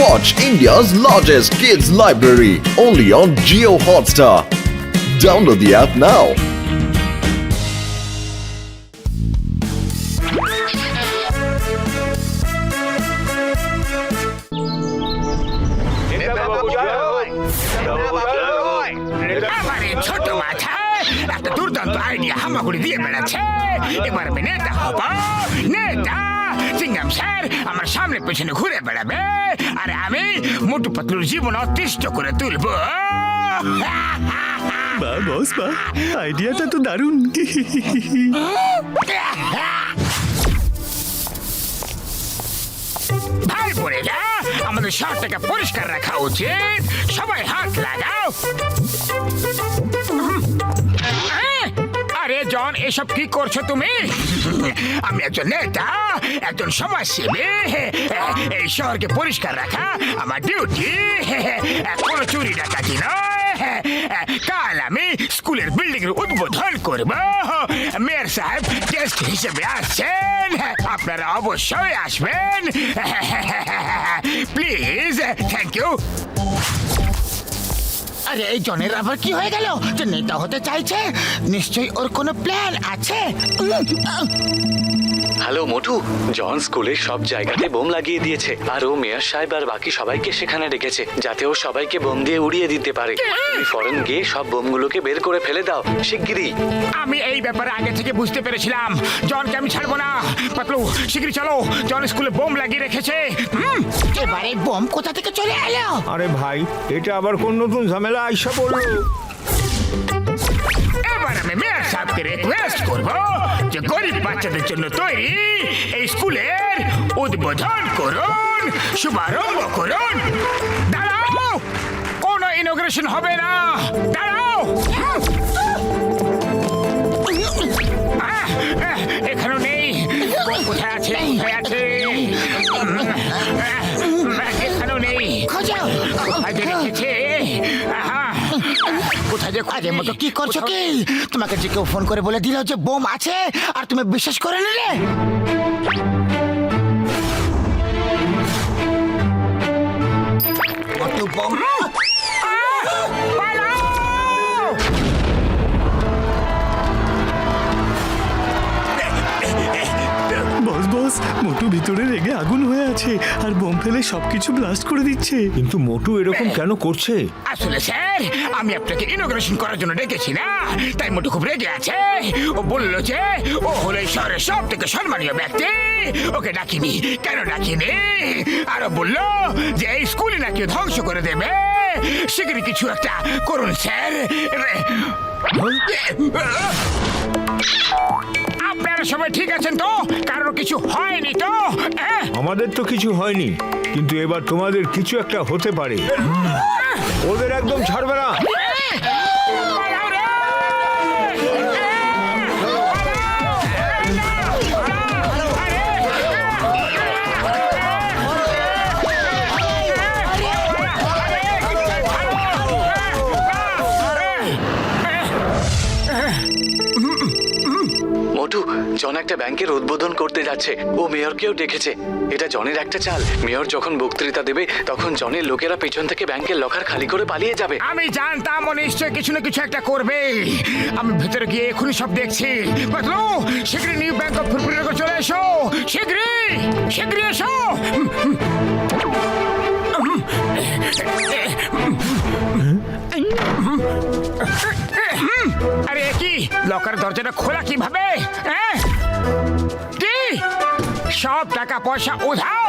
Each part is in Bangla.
Watch India's largest kids library only on Jio Hotstar. Download the app now. ছোট মাথায় একটা দুর্দান্ত আইডিয়া হামাগুড়ি দিয়ে বেড়াচ্ছে। এবার আমি নেতা হব, নেতা। সিঙ্গাম স্যার আমার সামনে পেছনে ঘুরে বেড়াবে আর আমি মোটু পাতলুর জীবন অতিষ্ঠ করে তুলব। বাহ বস বাহ, আইডিয়াটা তো দারুণ। ভাই বোনেরা, আমাদের শহরটাকে পরিষ্কার রাখা উচিত। সবাই হাত লাগাও। আরে জন, এসব কি করছো তুমি? আমি একজন নেতা, একজন সমাজসেবী। এই শহরকে পরিষ্কার রাখা আমার ডিউটি, কোনো চুরি ডাকাতি নয়। কাল আমি স্কুলের বিল্ডিং এর উদ্বোধন করব। মেয়র সাহেব গেস্ট হিসেবে আসছেন, আপনারা অবশ্যই আসবেন। Please, thank you. আরে এই জনের আবার কি হয়ে গেল যে নেতা হতে চাইছে? নিশ্চয়ই ওর কোনো প্ল্যান আছে। হ্যালো মোটু, জন স্কুলের সব জায়গাতে বোম লাগিয়ে দিয়েছে আর ও মেয়র সাহেব আর বাকি সবাইকে সেখানে ডেকেছে যাতে ও সবাইকে বোম দিয়ে উড়িয়ে দিতে পারে। তুমি ফরেন গিয়ে সব বোমগুলোকে বের করে ফেলে দাও শিগগিরই। আমি এই ব্যাপারে আগে থেকে বুঝতে পেরেছিলাম। জনকে আমি ছাড়বো না। পাতলু, শিগগিরই চলো, জন স্কুলে বোম লাগিয়ে রেখেছে। এবারে বোম কোথা থেকে চলে এলো? আরে ভাই, এটা আবার কোন নতুন ঝামেলা আইসা পড়লো? এবার আমি মেয়র সাহেবকে রিকোয়েস্ট করব যে গরিব বাচ্চাদের জন্য তৈরি এই স্কুলের উদ্বোধন করুন, শুভারম্ভ করুন। দাঁড়াও, কোনো ইনোগ্রেশন হবে না। দাঁড়াও। এখানেও নেই। কোথায় আছে? কোথায় আছে? এখানেও নেই। কোথায় যে রেখেছে? কোথায় যে আগের মতো কি করছো কি? তোমাকে যে কেউ ফোন করে বলে দিল যে বোম আছে আর তুমি বিশ্বাস করে নিলে? বোম। বস বস, মোটু ভিতরে রেগে আগুন হয়ে আছে আর বোম ফেলে সবকিছু ব্লাস্ট করে দিচ্ছে। কিন্তু মোটু এরকম কেন করছে? আসলে স্যার, আমি আপনাকে ইনোগ্রেশন করার জন্য ডেকেছি না, তাই মোটু খুব রেগে আছে। ও বললো যে ও হলো এই শহরের সব থেকে সম্মানীয় ব্যক্তি, ওকে ডাকিনি। কেন ডাকিনি? আরো বললো যে এই স্কুলে নাকি ধ্বংস করে দেবে। শিগগিরই কিছু একটা করুন স্যার। আপনারা সবাই ঠিক আছেন তো? কারোর কিছু হয়নি তো? আমাদের তো কিছু হয়নি, কিন্তু এবার তোমাদের কিছু একটা হতে পারে। ওদের একদম ছাড়বে না। মোটু, জন একটা ব্যাংকের উদ্বোধন করতে যাচ্ছে। ও মেয়রকেও ডেকেছে। এটা জনের একটা চাল। মেয়র যখন বক্তৃতা দেবে তখন জনের লোকেরা পেছন থেকে ব্যাংকের লকার খালি করে পালিয়ে যাবে। আমি জানতাম ও নিশ্চয় কিছু না কিছু একটা করবে। আমি ভেতরে গিয়ে এখনই সব দেখছি। বুঝলো? শীঘ্রই নিউ ব্যাংক অফ ফুরফুরিতে চলে এসো। শীঘ্রই, শীঘ্রই এসো। আরে কি, লকার দরজাটা খোলা কিভাবে? কি সব টাকা পয়সা উধাও?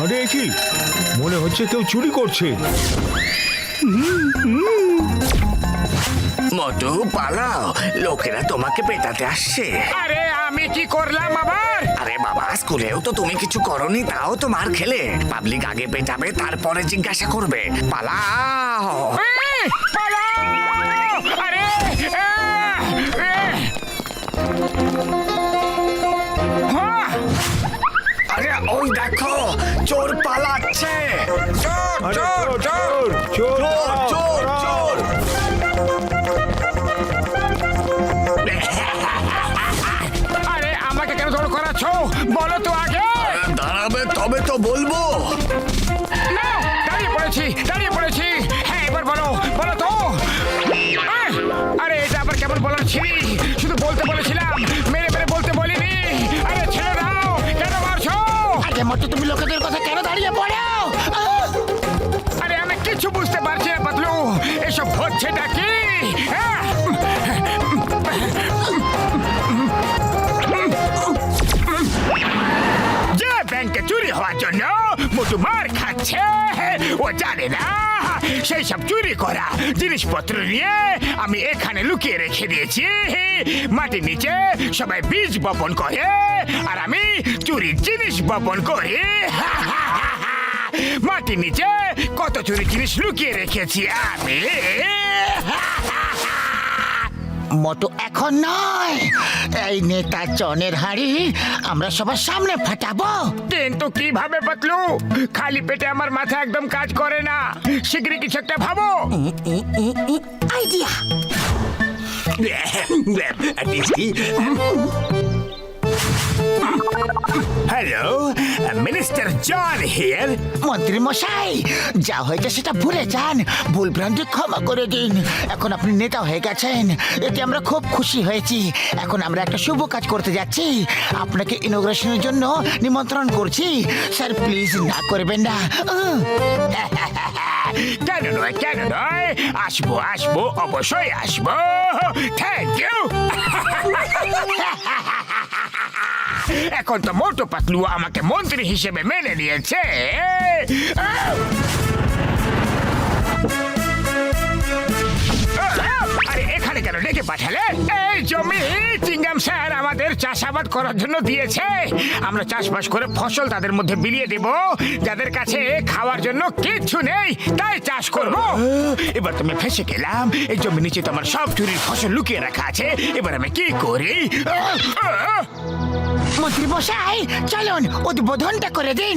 আরে কি মনে হচ্ছে কেউ চুরি করছে। মোটু পালাও, লোকেরা তোমাকে পেটাতে আসছে। আরে আমি কি করলাম আবার? আরে বাবা, স্কুলেও তো তুমি কিছু করনি, তাও তো মার খেলে। পাবলিক আগে পেটাবে, তারপরে জিজ্ঞাসা করবে। পালাও। পালাও! আরে আরে ওই দেখো, চোর পালাচ্ছে। আরে চোর চোর চোর চোর চোর। আরে আমাকে কেন দৌড় করাচ্ছ? করছো বলো তো আগে। দাঁড়াবে তবে তো বলবো। না, দাঁড়িয়ে পড়েছি। হ্যাঁ, এবার বলো তো। আরে এটা আবার কেমন বলার ছিলি? শুধু বলতে বলেছিলাম, মেরে বলতে বলিনি। আরে ছেড়ে দাও, কেন মারছো? আগে মতো তুমি লোকেদের কথা কেন দাঁড়িয়ে পড়ো? আরে আমি কিছু বুঝতে পারছি না পাতলু, এসব হচ্ছেটা কি? হ্যাঁ? যে ব্যাংকে চুরি হওয়ার জন্য মোটু মার খাচ্ছে, ও জানে না সেই সব চুরি করা জিনিসপত্র নিয়ে আমি এখানে লুকিয়ে রেখে দিয়েছি মাটির নিচে। সবাই বীজ বপন করে আর আমি চুরির জিনিস বপন করি। মাটির নিচে কত চুরি জিনিস লুকিয়ে রেখেছি আমি। মোটু এখন নয়, এই নেতা জনের হাড়ি আমরা সবার সামনে ফাটাবো। কিন্তু কিভাবে পাতলু? খালি পেটে আমার মাথা একদম কাজ করে না। শীঘ্রই কিছু একটা ভাবো। Idea. Hello, minister John here. মন্ত্রী মশাই, যা হয়েছে সেটা ভুলে যান, ভুল ভ্রান্তি ক্ষমা করে দিন। এখন আপনি নেতা হয়ে গেছেন, এতে আমরা খুব খুশি হয়েছি। এখন আমরা একটা শুভ কাজ করতে যাচ্ছি, আপনাকে ইনোগ্রেশনের জন্য নিমন্ত্রণ করছি। স্যার প্লিজ না করবেন না। কেন নয়, আসবো অবশ্যই আসবো। Thank you. এখন তো মোটু পাতলু আমাকে মন্ত্রী হিসেবে মেনে নিয়েছে। আরে এখানে কেন ডেকে পাঠালে? এই জমি চিংগাম স্যার আমাদের চাষাবাদ করার জন্য দিয়েছে। আমরা চাষবাস করে ফসল তাদের মধ্যে বিলিয়ে দেব, যাদের কাছে খাওয়ার জন্য কিচ্ছু নেই, তাই চাষ করব। এবার তুমি ফেসে গেলাম। এই জমি নিচে তো আমার সব চুরির ফসল লুকিয়ে রাখা আছে। এবার আমি কি করি? মন্ত্রী মশাই চলুন উদ্বোধনটা করে দিন।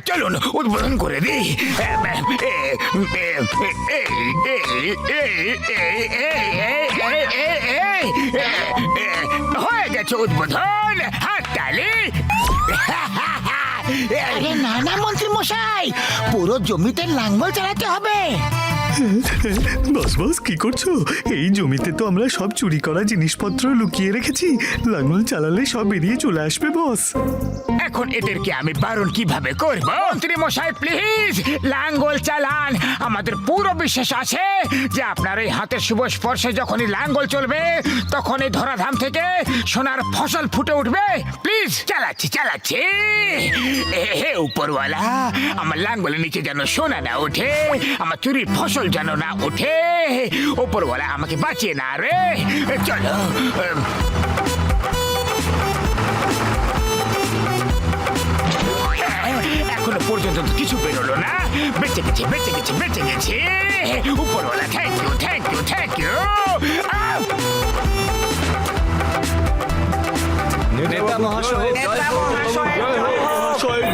চলুন উদ্বোধন করে দিই। হয়ে গেছে উদ্বোধন, হাততালি। আরে না না মন্ত্রী মশাই, পুরো জমিতে লাঙ্গল চালাতে হবে। বস বস কি করছো? এই জমিতে তো আমরা সব চুরি করা জিনিসপত্র লুকিয়ে রেখেছি, লাঙল চালালে সব বেরিয়ে চলে আসবে বস। এখন এদেরকে আমি বারণ কিভাবে করব? মন্ত্রী মশাই প্লিজ লাঙ্গল চালান। আমাদের পুরো বিশ্বাস আছে যে আপনার এই হাতের শুভ স্পর্শে যখনই লাঙ্গল চলবে তখনই ধরাধাম থেকে সোনার ফসল ফুটে উঠবে। প্লিজ চালাচ্ছি। হে উপরওয়ালা, আমার লাঙ্গলের নিচে যেন সোনা না ওঠে, আমার চুরির ফসল যেন না ওঠে। উপরওয়ালা আমাকে বাঁচিয়ে না রে। চলো। এখনো পর্যন্ত তো কিছু বেরোলো না। বেঁচে গেছি। উপরওয়ালা থ্যাংক ইউ। নেতা মহাশয়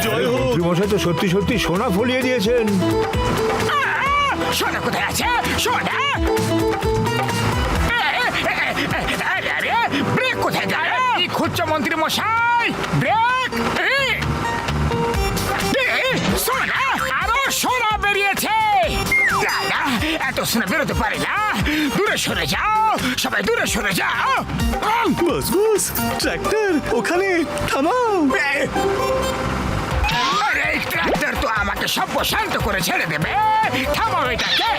জয় হোক। মন্ত্রীমশাই তো সত্যি সোনা ফলিয়ে দিয়েছেন। সোনা কোথায় আছে? সোনা আরে ব্রেক কোথায় গেল? কি খুঁজছো মন্ত্রী মশাই? ব্রেক? সোনা, আরো সোনা বেরিয়েছে। এত সোনা বেরোতে পারে না। দূরে সরে যাও, সবাই দূরে সরে যাও। বস বস, ট্র্যাক্টর ওখানে থামাও। আরে এই ট্রাক্টর তো আমাকে সব শান্ত করে ছেড়ে দেবে। থামাও এটাকে।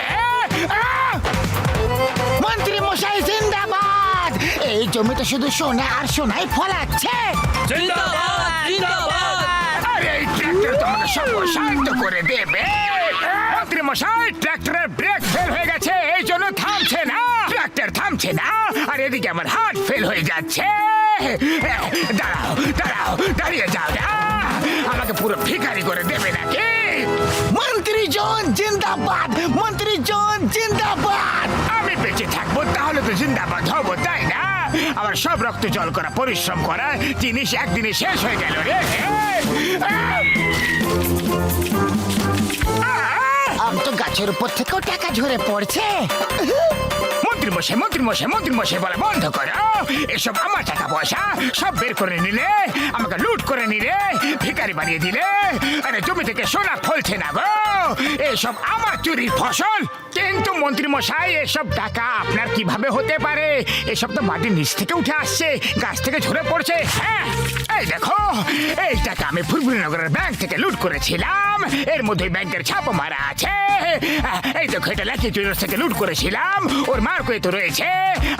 মন্ত্রী মশাই জিন্দাবাদ। এই জমিতে শুধু সোনা আর সোনাই ফলাচ্ছে। আরে এই ট্রাক্টর তো আমাকে সব শান্ত করে দেবে। মন্ত্রী মশাই ট্রাক্টরের ব্রেক ফেল হয়ে গেছে, এই জন্য থামছে না। ট্রাক্টর থামছে না, আর এদিকে আমার হার্ট ফেল হয়ে যাচ্ছে। দাঁড়াও, দাঁড়িয়ে যাও না। আমাকে পুরো ভিখারি করে দেবে নাকি? মন্ত্রী জন জিন্দাবাদ। আমি বেঁচে থাকবো তাহলে তো জিন্দাবাদ হবো, তাই না? আমার সব রক্ত জল করা পরিশ্রম করা জিনিস একদিনে শেষ হয়ে গেল রে। আম তো গাছের উপর থেকেও টাকা ঝরে পড়ছে। মন্ত্রী মশাই বলা বন্ধ করো। এসব আমার টাকা পয়সা সব বের করে নিলে, আমাকে লুট করে নিলে, ভিখারি বানিয়ে দিলে। আরে জমি থেকে সোনা ফলছে না গো, এসব আমার চুরির ফসল। কিন্তু মন্ত্রী মশাই, এসব টাকা আপনার কিভাবে হতে পারে? এসব তো মাটির নিচ থেকে উঠে আসছে, গাছ থেকে ঝরে পড়ছে। হ্যাঁ, এই দেখো, এই টাকা আমি ফুরফুরিনগরের ব্যাংক থেকে লুট করেছিলাম। এর মধ্যে ব্যাংকের ছাপও মারা আছে। এই দেখো, এটা লাকি জুয়েলার্স থেকে লুট করেছিলাম, ওর মার্ক তো রয়েছে।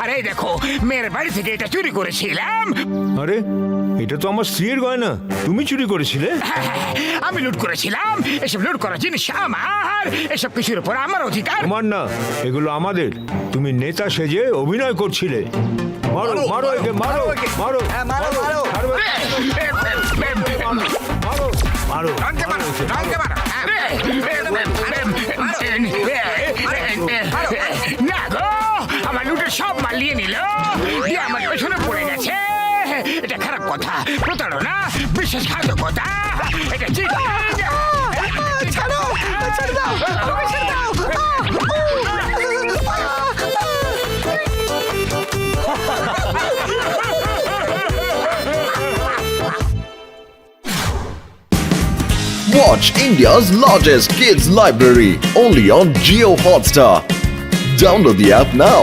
আর এই দেখো, মেয়ের বাড়ি থেকে এটা চুরি করেছিলাম। আরে এটা তো আমার স্ত্রীর গয়না, তুমি চুরি করেছিলে? আমি লুট করেছিলাম। এসব লুট করা জিনিস আমার, এসব কিছুর উপর আমার অধিকার। তোমার না, এগুলো আমাদের। তুমি নেতা সেজে অভিনয় করছিলে। মারো মারো একে, মারো মারো মারো মারো মারো রঙকে মারো, রঙকে মারো। না গো, আমার লুটের সব মাল নিয়ে নিল, দিয়ে আমার পেছনে পড়ে গেছে। এটা খারাপ কথা, প্রতারণা, বিশ্বাসঘাতকতা। এটা ঠিক। ছাড়ো, ছেড়ে দাও, আমাকে ছেড়ে দাও। Watch India's largest kids library only on Geo Hotstar. Download the app now.